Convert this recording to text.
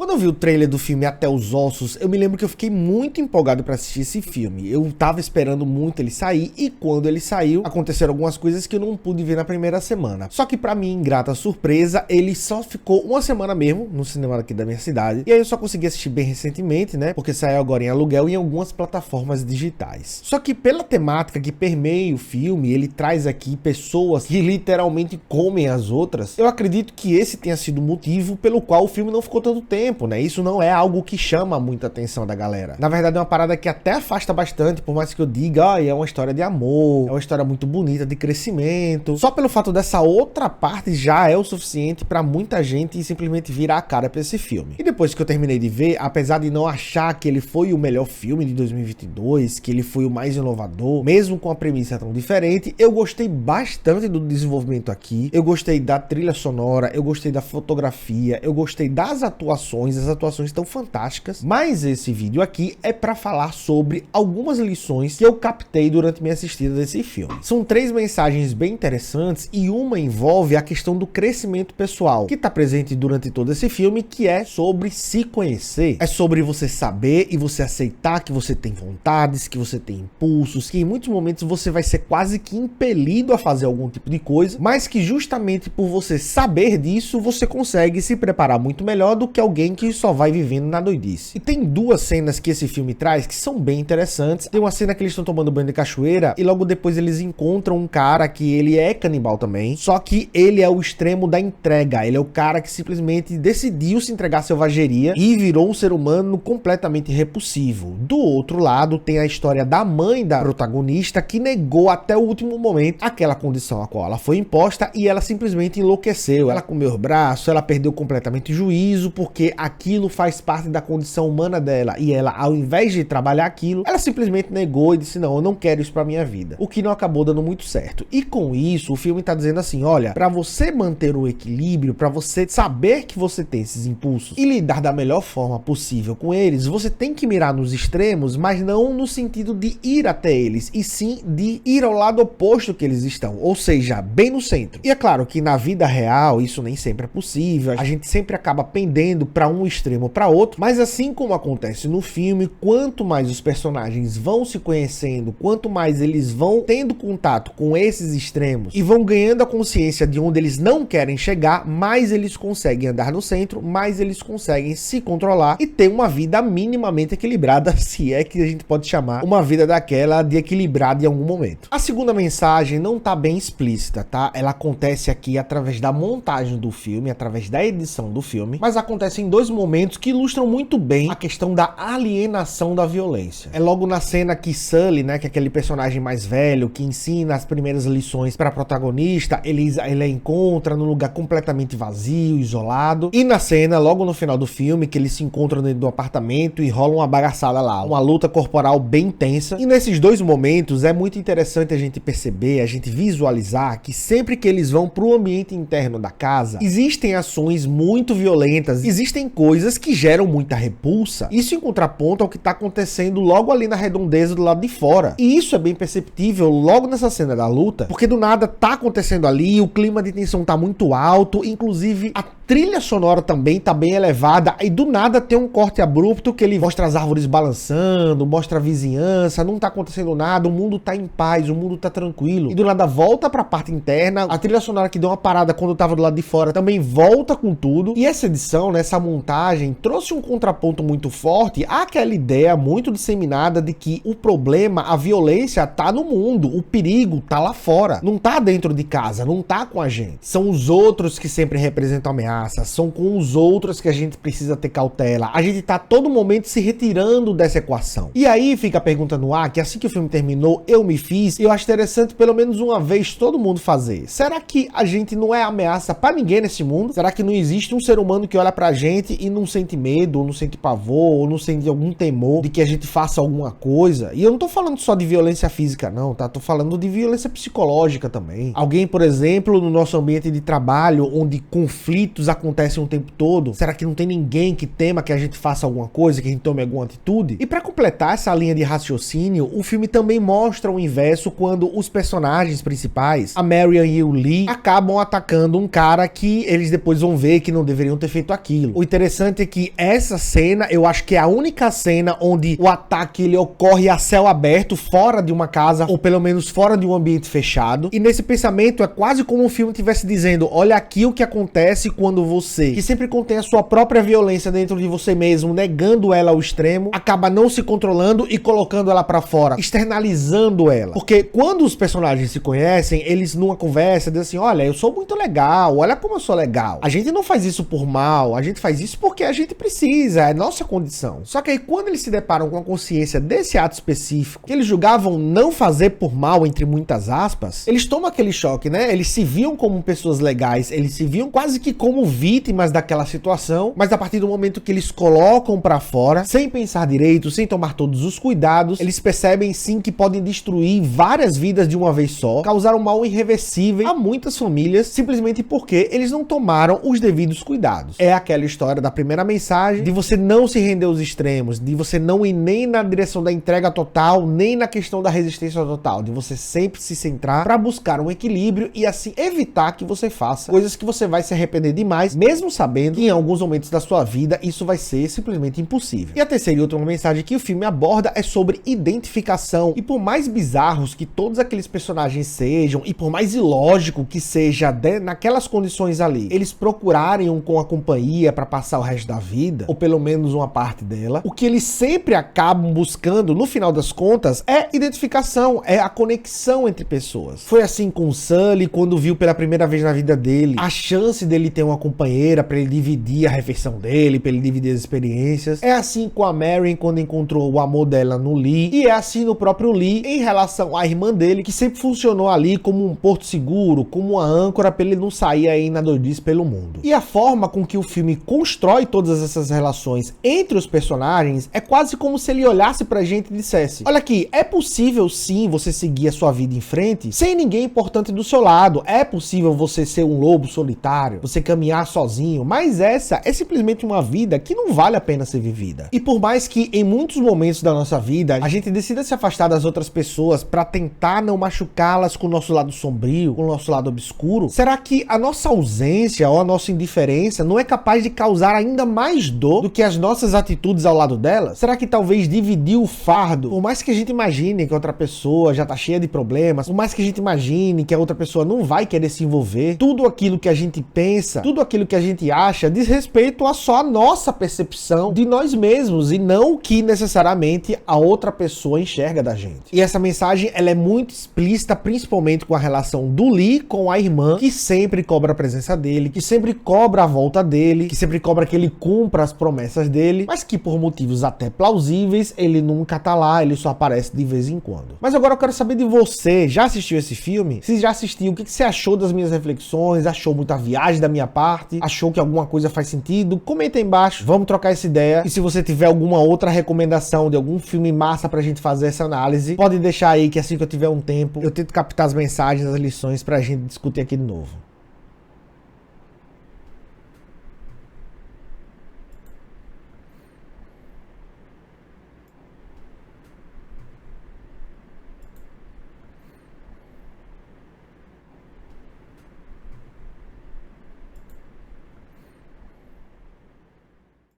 Quando eu vi o trailer do filme Até os Ossos, eu me lembro que eu fiquei muito empolgado pra assistir esse filme. Eu tava esperando muito ele sair e quando ele saiu, aconteceram algumas coisas que eu não pude ver na primeira semana. Só que pra minha ingrata surpresa, ele só ficou uma semana mesmo no cinema aqui da minha cidade. E aí eu só consegui assistir bem recentemente, né? Porque saiu agora em aluguel em algumas plataformas digitais. Só que pela temática que permeia o filme, ele traz aqui pessoas que literalmente comem as outras. Eu acredito que esse tenha sido o motivo pelo qual o filme não ficou tanto tempo, né? Isso não é algo que chama muita atenção da galera. Na verdade é uma parada que até afasta bastante, por mais que eu diga, é uma história de amor, é uma história muito bonita, de crescimento. Só pelo fato dessa outra parte já é o suficiente pra muita gente simplesmente virar a cara pra esse filme. E depois que eu terminei de ver, apesar de não achar que ele foi o melhor filme de 2022, que ele foi o mais inovador, mesmo com a premissa tão diferente, eu gostei bastante do desenvolvimento aqui, eu gostei da trilha sonora, eu gostei da fotografia, eu gostei das atuações, as atuações estão fantásticas, mas esse vídeo aqui é para falar sobre algumas lições que eu captei durante minha assistida desse filme. São 3 mensagens bem interessantes e uma envolve a questão do crescimento pessoal, que está presente durante todo esse filme, que é sobre se conhecer, é sobre você saber e você aceitar que você tem vontades, que você tem impulsos, que em muitos momentos você vai ser quase que impelido a fazer algum tipo de coisa, mas que justamente por você saber disso, você consegue se preparar muito melhor do que alguém que só vai vivendo na doidice. E tem 2 cenas que esse filme traz que são bem interessantes. Tem uma cena que eles estão tomando banho de cachoeira e logo depois eles encontram um cara que ele é canibal também, só que ele é o extremo da entrega, ele é o cara que simplesmente decidiu se entregar à selvageria e virou um ser humano completamente repulsivo. Do outro lado tem a história da mãe da protagonista que negou até o último momento aquela condição a qual ela foi imposta e ela simplesmente enlouqueceu, ela comeu os braços, ela perdeu completamente o juízo porque aquilo faz parte da condição humana dela e ela, ao invés de trabalhar aquilo, ela simplesmente negou e disse não, eu não quero isso pra minha vida, o que não acabou dando muito certo. E com isso o filme tá dizendo assim, olha, pra você manter o equilíbrio, pra você saber que você tem esses impulsos e lidar da melhor forma possível com eles, você tem que mirar nos extremos, mas não no sentido de ir até eles, e sim de ir ao lado oposto que eles estão, ou seja, bem no centro. E é claro que na vida real isso nem sempre é possível, a gente sempre acaba pendendo para um extremo ou para outro, mas assim como acontece no filme, quanto mais os personagens vão se conhecendo, quanto mais eles vão tendo contato com esses extremos e vão ganhando a consciência de onde eles não querem chegar, mais eles conseguem andar no centro, mais eles conseguem se controlar e ter uma vida minimamente equilibrada, se é que a gente pode chamar uma vida daquela de equilibrada em algum momento. A segunda mensagem não tá bem explícita, tá? Ela acontece aqui através da montagem do filme, através da edição do filme, mas acontece em 2 momentos que ilustram muito bem a questão da alienação da violência. É logo na cena que Sully, né, que é aquele personagem mais velho que ensina as primeiras lições para a protagonista, ele a encontra num lugar completamente vazio, isolado, e na cena, logo no final do filme, que eles se encontram dentro do apartamento e rola uma bagaçada lá, uma luta corporal bem tensa, e nesses 2 momentos é muito interessante a gente perceber, a gente visualizar que sempre que eles vão pro ambiente interno da casa, existem ações muito violentas, existem coisas que geram muita repulsa, isso em contraponto ao que tá acontecendo logo ali na redondeza do lado de fora, e isso é bem perceptível logo nessa cena da luta, porque do nada tá acontecendo ali, o clima de tensão tá muito alto, inclusive a trilha sonora também tá bem elevada, e do nada tem um corte abrupto que ele mostra as árvores balançando, mostra a vizinhança, não tá acontecendo nada, o mundo tá em paz, o mundo tá tranquilo, e do nada volta pra parte interna, a trilha sonora que deu uma parada quando tava do lado de fora também volta com tudo, e essa edição, né, essa montagem trouxe um contraponto muito forte àquela ideia muito disseminada de que o problema, a violência tá no mundo, o perigo tá lá fora, não tá dentro de casa, não tá com a gente, são os outros que sempre representam ameaça, são com os outros que a gente precisa ter cautela, a gente tá a todo momento se retirando dessa equação. E aí fica a pergunta no ar, que assim que o filme terminou, eu me fiz, e eu acho interessante pelo menos uma vez todo mundo fazer. Será que a gente não é ameaça pra ninguém nesse mundo? Será que não existe um ser humano que olha pra gente e não sente medo, ou não sente pavor, ou não sente algum temor de que a gente faça alguma coisa? E eu não tô falando só de violência física não, tá? Tô falando de violência psicológica também. Alguém, por exemplo, no nosso ambiente de trabalho, onde conflitos conflitos acontecem o tempo todo? Será que não tem ninguém que tema que a gente faça alguma coisa, que a gente tome alguma atitude? E pra completar essa linha de raciocínio, o filme também mostra o inverso quando os personagens principais, a Marion e o Lee, acabam atacando um cara que eles depois vão ver que não deveriam ter feito aquilo. O interessante é que essa cena, eu acho que é a única cena onde o ataque ele ocorre a céu aberto, fora de uma casa, ou pelo menos fora de um ambiente fechado. E nesse pensamento é quase como o filme estivesse dizendo, olha aqui o que acontece quando você, que sempre contém a sua própria violência dentro de você mesmo, negando ela ao extremo, acaba não se controlando e colocando ela pra fora, externalizando ela. Porque quando os personagens se conhecem, eles numa conversa dizem assim, olha, eu sou muito legal, olha como eu sou legal. A gente não faz isso por mal, a gente faz isso porque a gente precisa, é nossa condição. Só que aí quando eles se deparam com a consciência desse ato específico, que eles julgavam não fazer por mal, entre muitas aspas, eles tomam aquele choque, né? Eles se viam como pessoas legais, eles se viam quase que como vítimas daquela situação, mas a partir do momento que eles colocam pra fora, sem pensar direito, sem tomar todos os cuidados, eles percebem sim que podem destruir várias vidas de uma vez só, causar um mal irreversível a muitas famílias, simplesmente porque eles não tomaram os devidos cuidados. É aquela história da primeira mensagem, de você não se render aos extremos, de você não ir nem na direção da entrega total, nem na questão da resistência total, de você sempre se centrar para buscar um equilíbrio e assim evitar que você faça coisas que você vai se arrepender demais, mesmo sabendo que em alguns momentos da sua vida isso vai ser simplesmente impossível. E a terceira e última mensagem que o filme aborda é sobre identificação. E por mais bizarros que todos aqueles personagens sejam, e por mais ilógico que seja naquelas condições ali, eles procurarem um com a companhia para passar o resto da vida, ou pelo menos uma parte dela, o que eles sempre acabam buscando, no final das contas, é identificação, é a conexão entre pessoas. Foi assim com o Sully, quando viu pela primeira vez na vida dele a chance dele ter uma companheira para ele dividir a refeição dele, para ele dividir as experiências. É assim com a Marion quando encontrou o amor dela no Lee, e é assim no próprio Lee em relação à irmã dele, que sempre funcionou ali como um porto seguro, como uma âncora para ele não sair aí na doidice pelo mundo. E a forma com que o filme constrói todas essas relações entre os personagens é quase como se ele olhasse pra gente e dissesse, olha aqui, é possível sim você seguir a sua vida em frente sem ninguém importante do seu lado, é possível você ser um lobo solitário, você caminhar sozinho, mas essa é simplesmente uma vida que não vale a pena ser vivida. E por mais que em muitos momentos da nossa vida a gente decida se afastar das outras pessoas pra tentar não machucá-las com o nosso lado sombrio, com o nosso lado obscuro, será que a nossa ausência ou a nossa indiferença não é capaz de causar ainda mais dor do que as nossas atitudes ao lado delas? Será que talvez dividir o fardo, por mais que a gente imagine que outra pessoa já tá cheia de problemas, por mais que a gente imagine que a outra pessoa não vai querer se envolver, tudo aquilo que a gente pensa, tudo aquilo que a gente acha diz respeito a só a nossa percepção de nós mesmos e não o que necessariamente a outra pessoa enxerga da gente. E essa mensagem ela é muito explícita, principalmente com a relação do Lee com a irmã, que sempre cobra a presença dele, que sempre cobra a volta dele, que sempre cobra que ele cumpra as promessas dele, mas que por motivos até plausíveis, ele nunca tá lá, ele só aparece de vez em quando. Mas agora eu quero saber de você, já assistiu esse filme? Se já assistiu, o que você achou das minhas reflexões? Achou muita viagem da minha parte? Achou que alguma coisa faz sentido? Comenta aí embaixo, vamos trocar essa ideia. E se você tiver alguma outra recomendação de algum filme massa pra gente fazer essa análise, pode deixar aí que assim que eu tiver um tempo, eu tento captar as mensagens, as lições pra gente discutir aqui de novo.